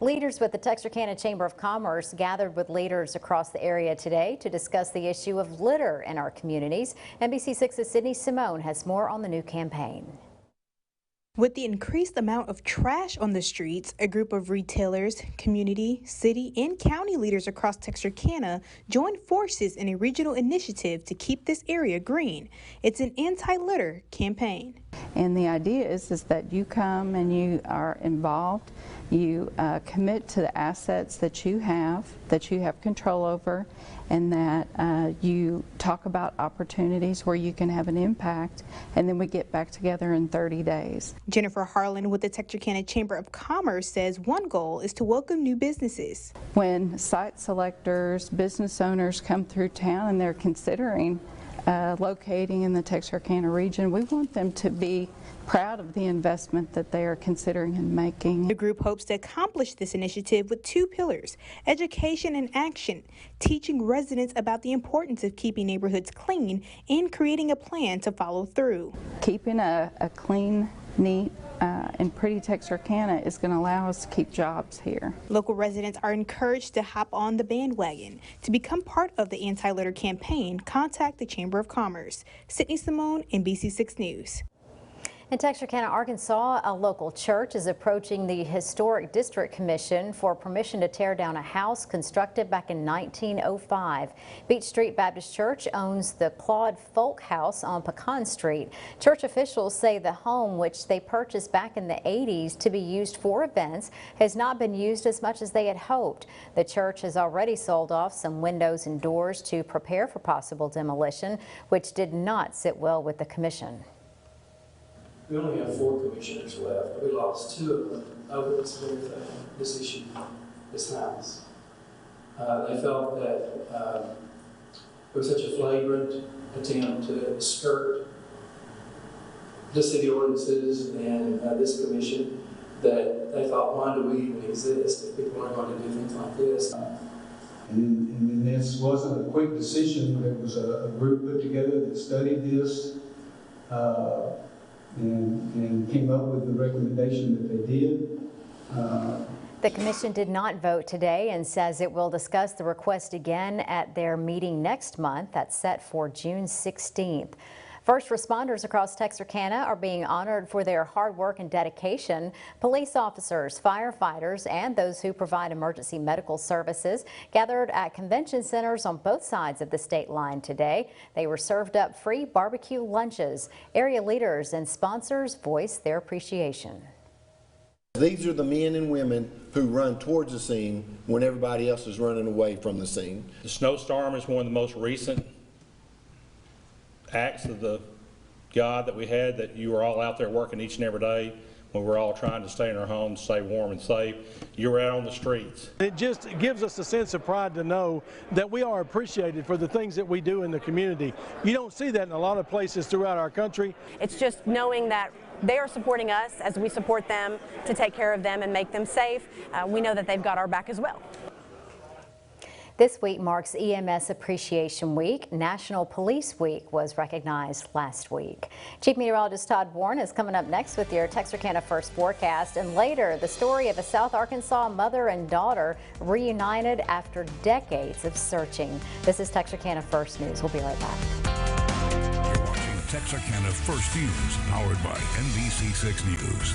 Leaders with the Texarkana Chamber of Commerce gathered with leaders across the area today to discuss the issue of litter in our communities. NBC6's Sydney Simone has more on the new campaign. With the increased amount of trash on the streets, a group of retailers, community, city, and county leaders across Texarkana joined forces in a regional initiative to keep this area green. It's an anti-litter campaign. And the idea is that you come and you are involved, you commit to the assets that you have control over, and that you talk about opportunities where you can have an impact, and then we get back together in 30 days. Jennifer Harlan with the Texarkana Chamber of Commerce says one goal is to welcome new businesses. When site selectors, business owners come through town and they're considering locating in the Texarkana region, we want them to be proud of the investment that they are considering and making. The group hopes to accomplish this initiative with two pillars: education and action, teaching residents about the importance of keeping neighborhoods clean, and creating a plan to follow through. Keeping a clean, neat, and pretty Texarkana is going to allow us to keep jobs here. Local residents are encouraged to hop on the bandwagon. To become part of the anti-litter campaign, contact the Chamber of Commerce. Sydney Simone, NBC6 News. In Texarkana, Arkansas, a local church is approaching the Historic District Commission for permission to tear down a house constructed back in 1905. Beach Street Baptist Church owns the Claude Folk House on Pecan Street. Church officials say the home, which they purchased back in the 80s to be used for events, has not been used as much as they had hoped. The church has already sold off some windows and doors to prepare for possible demolition, which did not sit well with the commission. We only have 4 commissioners left. We lost 2 of them over this very thing, this issue, this house. They felt that it was such a flagrant attempt to skirt the city ordinances and this commission that they thought, why do we even exist if people aren't going to do things like this? And this wasn't a quick decision. There was a group put together that studied this and came up with the recommendation that they did. The commission did not vote today and says it will discuss the request again at their meeting next month. That's set for June 16th. First responders across Texarkana are being honored for their hard work and dedication. Police officers, firefighters, and those who provide emergency medical services gathered at convention centers on both sides of the state line today. They were served up free barbecue lunches. Area leaders and sponsors voiced their appreciation. These are the men and women who run towards the scene when everybody else is running away from the scene. The snowstorm is one of the most recent acts of the God that we had, that you were all out there working each and every day when we're all trying to stay in our homes, stay warm and safe. You were out on the streets. It just gives us a sense of pride to know that we are appreciated for the things that we do in the community. You don't see that in a lot of places throughout our country. It's just knowing that they are supporting us as we support them to take care of them and make them safe. We know that they've got our back as well. This week marks EMS Appreciation Week. National Police Week was recognized last week. Chief Meteorologist Todd Warren is coming up next with your Texarkana First forecast, and later the story of a South Arkansas mother and daughter reunited after decades of searching. This is Texarkana First News. We'll be right back. You're watching Texarkana First News, powered by NBC6 News.